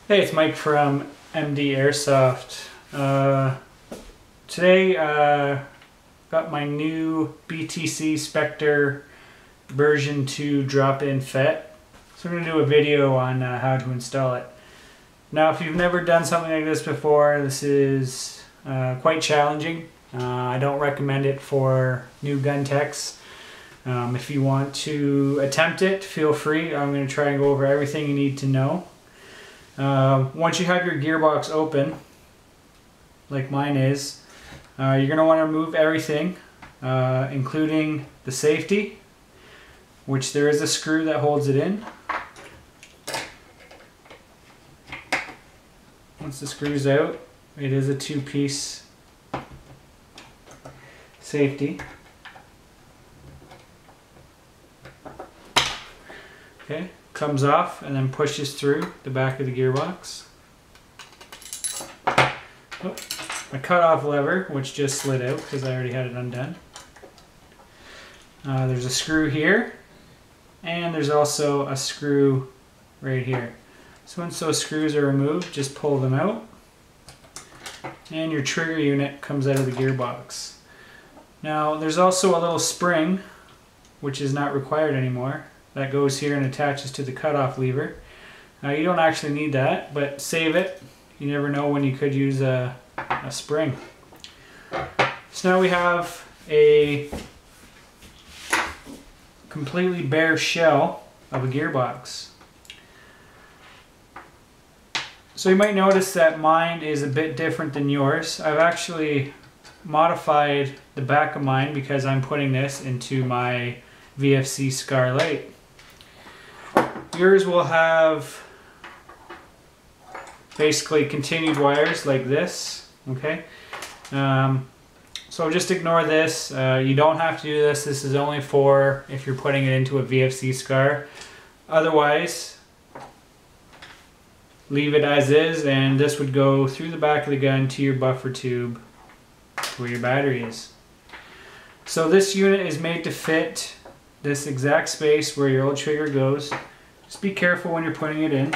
Hey, it's Mike from MD Airsoft. Today got my new BTC Spectre version 2 drop-in FET. So I'm going to do a video on how to install it. Now if you've never done something like this before, this is quite challenging. I don't recommend it for new gun techs. If you want to attempt it, feel free. I'm going to try and go over everything you need to know. Once you have your gearbox open, like mine is, you're going to want to remove everything, including the safety, which there is a screw that holds it in. Once the screw's out, it is a two-piece safety. Okay, comes off and then pushes through the back of the gearbox. Oh, a cut-off lever, which just slid out because I already had it undone. There's a screw here, and there's also a screw right here. So once those screws are removed, just pull them out, and your trigger unit comes out of the gearbox. Now there's also a little spring, which is not required anymore, that goes here and attaches to the cutoff lever. Now you don't actually need that, but save it. You never know when you could use a spring. So now we have a completely bare shell of a gearbox. So you might notice that mine is a bit different than yours. I've actually modified the back of mine because I'm putting this into my VFC Scarlett. Yours will have basically continued wires like this, okay? So just ignore this. You don't have to do this. This is only for if you're putting it into a VFC Scar. Otherwise, leave it as is, and this would go through the back of the gun to your buffer tube where your battery is. So this unit is made to fit this exact space where your old trigger goes. Just be careful when you're putting it in.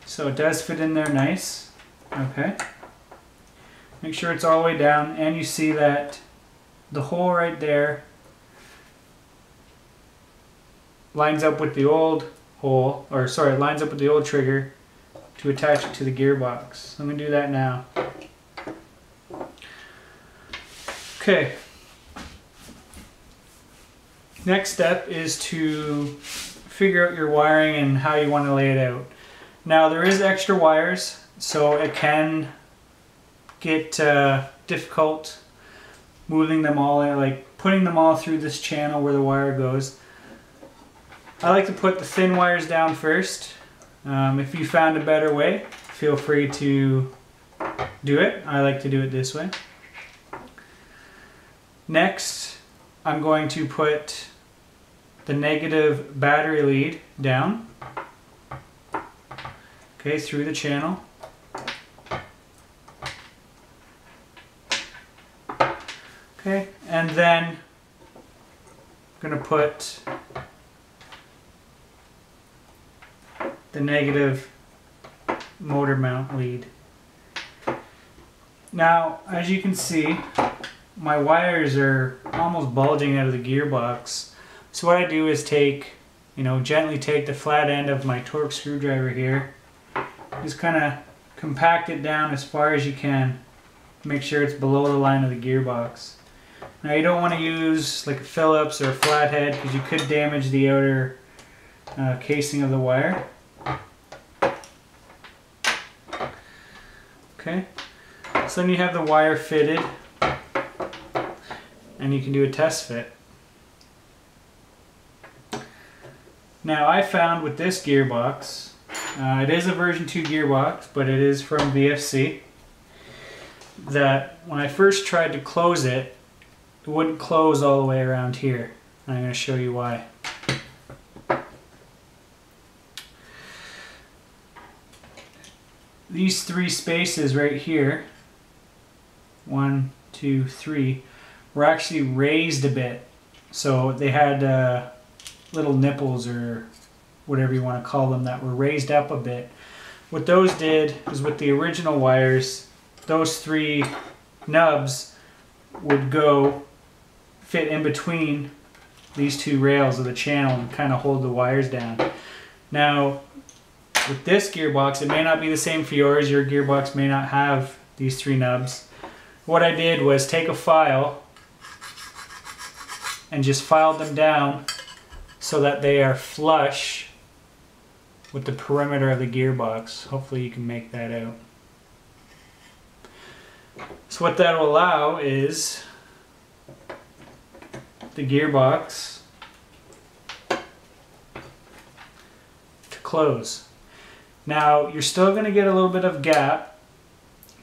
So it does fit in there nice. Okay. Make sure it's all the way down, and you see that the hole right there lines up with the old hole, or sorry, lines up with the old trigger to attach it to the gearbox. So I'm going to do that now. Okay. Next step is to figure out your wiring and how you want to lay it out. Now there is extra wires, so it can get difficult moving them all, like putting them all through this channel where the wire goes. I like to put the thin wires down first. If you found a better way, feel free to do it. I like to do it this way. Next, I'm going to put the negative battery lead down, okay, through the channel. Okay, and then I'm going to put the negative motor mount lead. Now, as you can see, my wires are almost bulging out of the gearbox. So what I do is gently take the flat end of my Torx screwdriver here, just kind of compact it down as far as you can. Make sure it's below the line of the gearbox. Now you don't want to use like a Phillips or a flathead because you could damage the outer casing of the wire. Okay, so then you have the wire fitted, and you can do a test fit. Now I found with this gearbox, it is a version 2 gearbox, but it is from VFC, that when I first tried to close it, it wouldn't close all the way around here. And I'm going to show you why. These three spaces right here, 1, 2, 3, were actually raised a bit. So they had little nipples or whatever you want to call them that were raised up a bit. What those did is with the original wires, those 3 nubs would go fit in between these 2 rails of the channel and kind of hold the wires down. Now with this gearbox, it may not be the same for yours. Your gearbox may not have these 3 nubs. What I did was take a file and just filed them down so that they are flush with the perimeter of the gearbox. Hopefully you can make that out. So what that will allow is the gearbox to close. Now you're still going to get a little bit of gap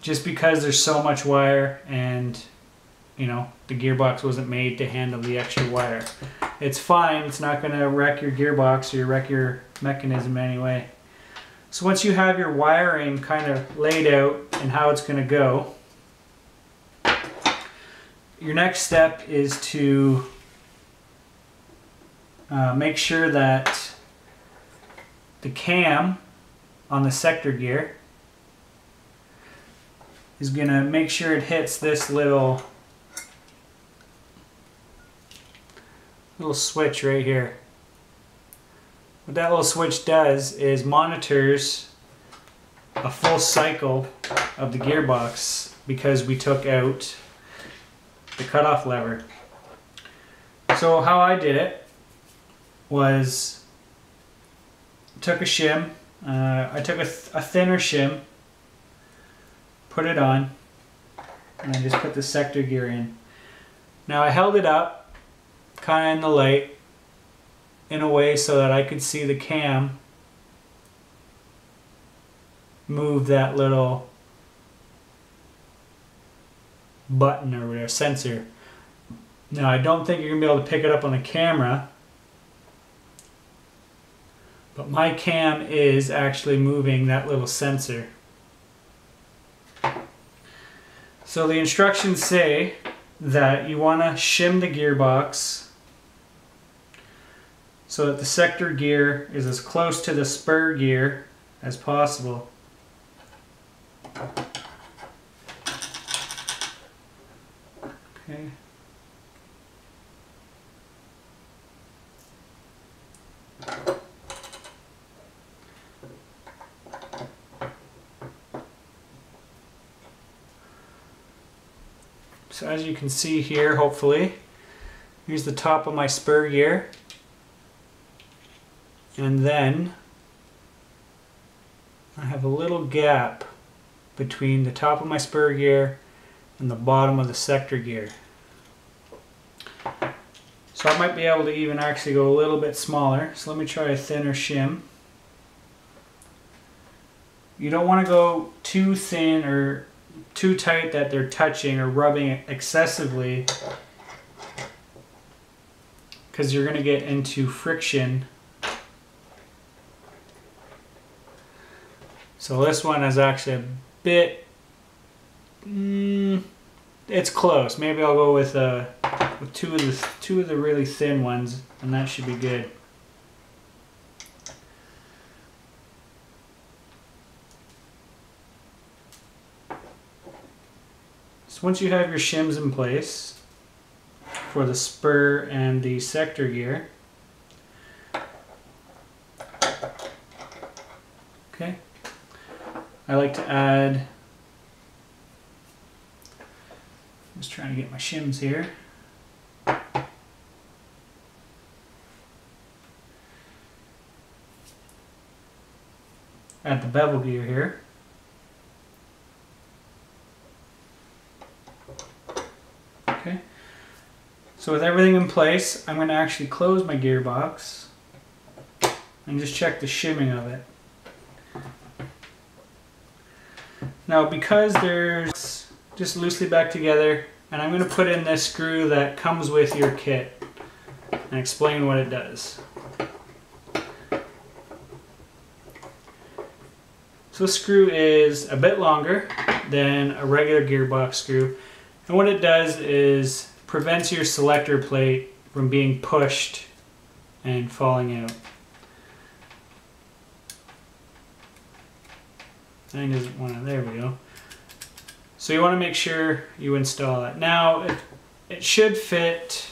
just because there's so much wire, and you know the gearbox wasn't made to handle the extra wire. It's fine, it's not going to wreck your gearbox or wreck your mechanism anyway. So once you have your wiring kind of laid out and how it's going to go, your next step is to make sure that the cam on the sector gear is going to make sure it hits this little switch right here. What that little switch does is monitors a full cycle of the gearbox because we took out the cutoff lever. So how I did it was took a shim. I took a thinner shim, put it on, and I just put the sector gear in. Now I held it up kind of in the light in a way so that I could see the cam move that little button or whatever, sensor. Now I don't think you're going to be able to pick it up on the camera, but my cam is actually moving that little sensor. So the instructions say that you want to shim the gearbox so that the sector gear is as close to the spur gear as possible. Okay. So as you can see here, hopefully, here's the top of my spur gear. And then I have a little gap between the top of my spur gear and the bottom of the sector gear. So I might be able to even actually go a little bit smaller. So let me try a thinner shim. You don't want to go too thin or too tight that they're touching or rubbing excessively, because you're going to get into friction. So this one is actually a bit, it's close. Maybe I'll go with two of the really thin ones, and that should be good. So once you have your shims in place for the spur and the sector gear, okay, I like to add, I'm just trying to get my shims here. Add the bevel gear here. Okay. So with everything in place, I'm going to actually close my gearbox and just check the shimming of it. Now because there's just loosely back together, and I'm going to put in this screw that comes with your kit and explain what it does. So this screw is a bit longer than a regular gearbox screw, and what it does is prevents your selector plate from being pushed and falling out. And doesn't want to, there we go. So you want to make sure you install it. Now it should fit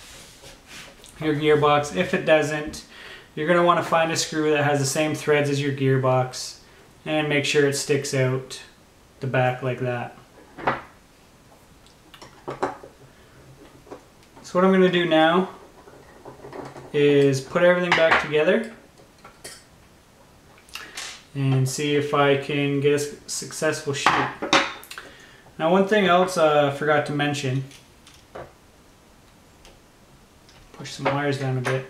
your gearbox. If it doesn't, you're going to want to find a screw that has the same threads as your gearbox and make sure it sticks out the back like that. So what I'm going to do now is put everything back together and see if I can get a successful shoot. Now one thing else I forgot to mention, push some wires down a bit.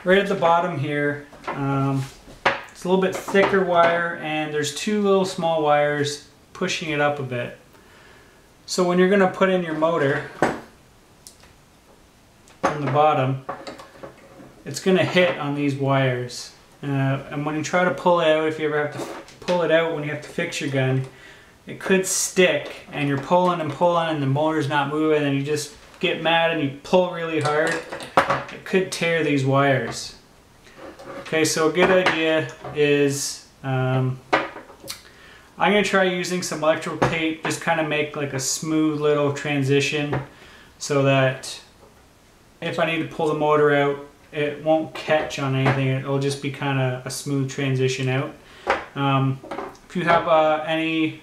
Right at the bottom here, it's a little bit thicker wire and there's two little small wires pushing it up a bit. So when you're going to put in your motor on the bottom, it's going to hit on these wires. And when you try to pull it out, if you ever have to pull it out when you have to fix your gun, it could stick and you're pulling and pulling and the motor's not moving and you just get mad and you pull really hard. It could tear these wires. Okay, so a good idea is I'm going to try using some electrical tape, just kind of make like a smooth little transition so that if I need to pull the motor out, it won't catch on anything. It'll just be kind of a smooth transition out. If you have any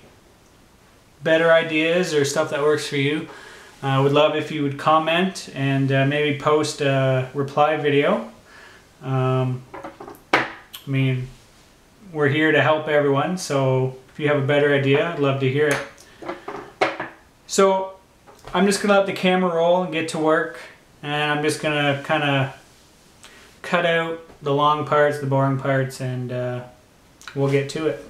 better ideas or stuff that works for you, I would love if you would comment and maybe post a reply video. I mean, we're here to help everyone, so if you have a better idea, I'd love to hear it. So I'm just going to let the camera roll and get to work, and I'm just going to kind of cut out the long parts, the boring parts, and we'll get to it.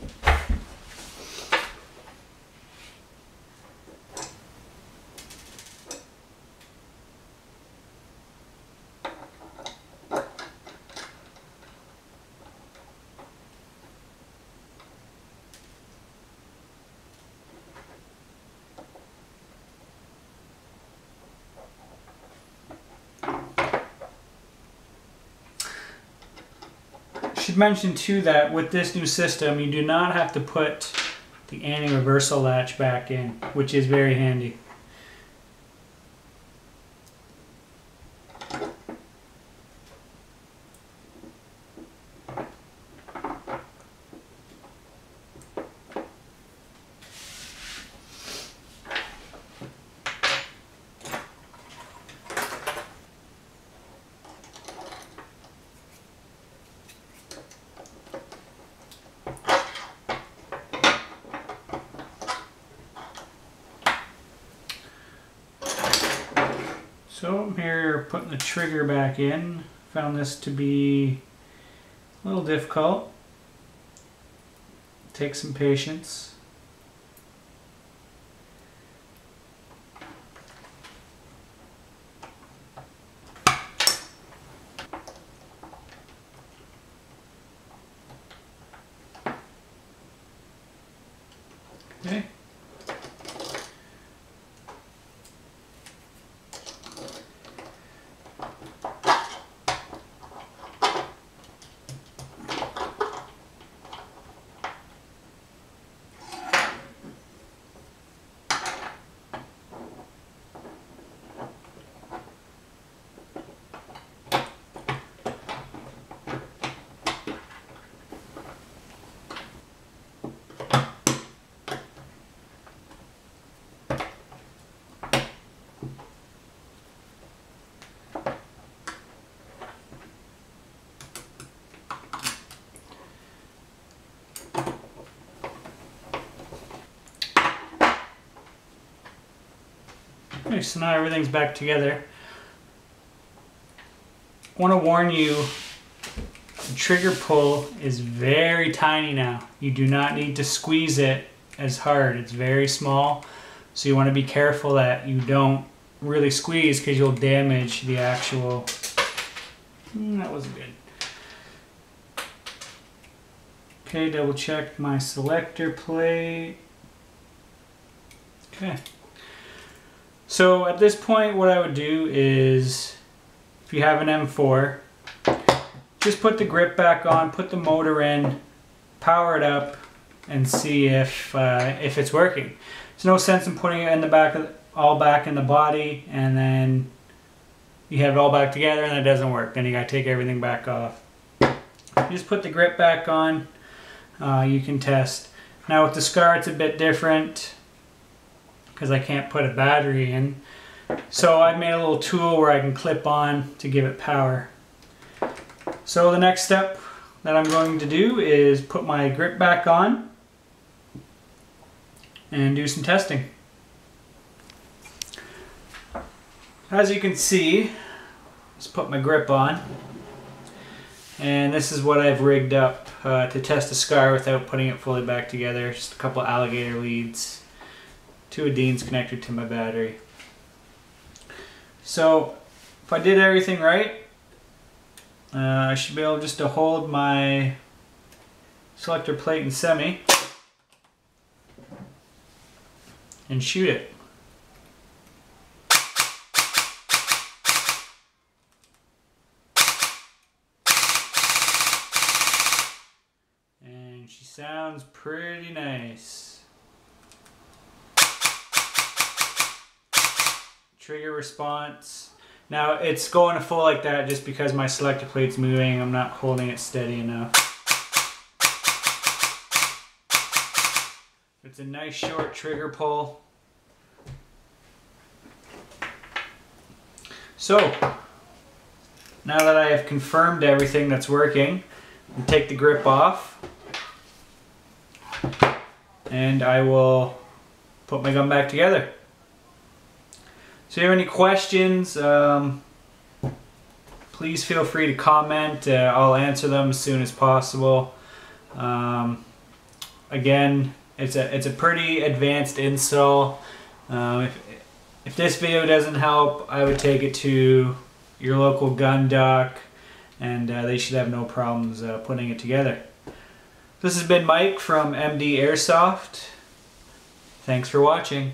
Should mention too that with this new system you do not have to put the anti-reversal latch back in, which is very handy. So I'm here putting the trigger back in. Found this to be a little difficult. Take some patience. Okay. Okay, so now everything's back together. I want to warn you, the trigger pull is very tiny now. You do not need to squeeze it as hard. It's very small, so you want to be careful that you don't really squeeze because you'll damage the actual... that wasn't good. Okay, double check my selector plate. Okay. So at this point what I would do is, if if you have an M4, just put the grip back on, put the motor in, power it up, and see if it's working. There's no sense in putting it in the back, all back in the body, and then you have it all back together and it doesn't work. Then you gotta take everything back off. You just put the grip back on, you can test. Now with the SCAR it's a bit different because I can't put a battery in. So I made a little tool where I can clip on to give it power. So the next step that I'm going to do is put my grip back on and do some testing. As you can see, let's put my grip on. And this is what I've rigged up to test the SCAR without putting it fully back together. Just a couple alligator leads, 2 Dean's connected to my battery. So if I did everything right, I should be able just to hold my selector plate and semi and shoot it. And she sounds pretty nice. Trigger response. Now it's going to full like that just because my selector plate's moving. I'm not holding it steady enough. It's a nice short trigger pull. So now that I have confirmed everything that's working, I'll take the grip off and I will put my gun back together. So if you have any questions, please feel free to comment. I'll answer them as soon as possible. Again, it's a pretty advanced install. If this video doesn't help, I would take it to your local gun dock and they should have no problems putting it together. This has been Mike from MD Airsoft. Thanks for watching.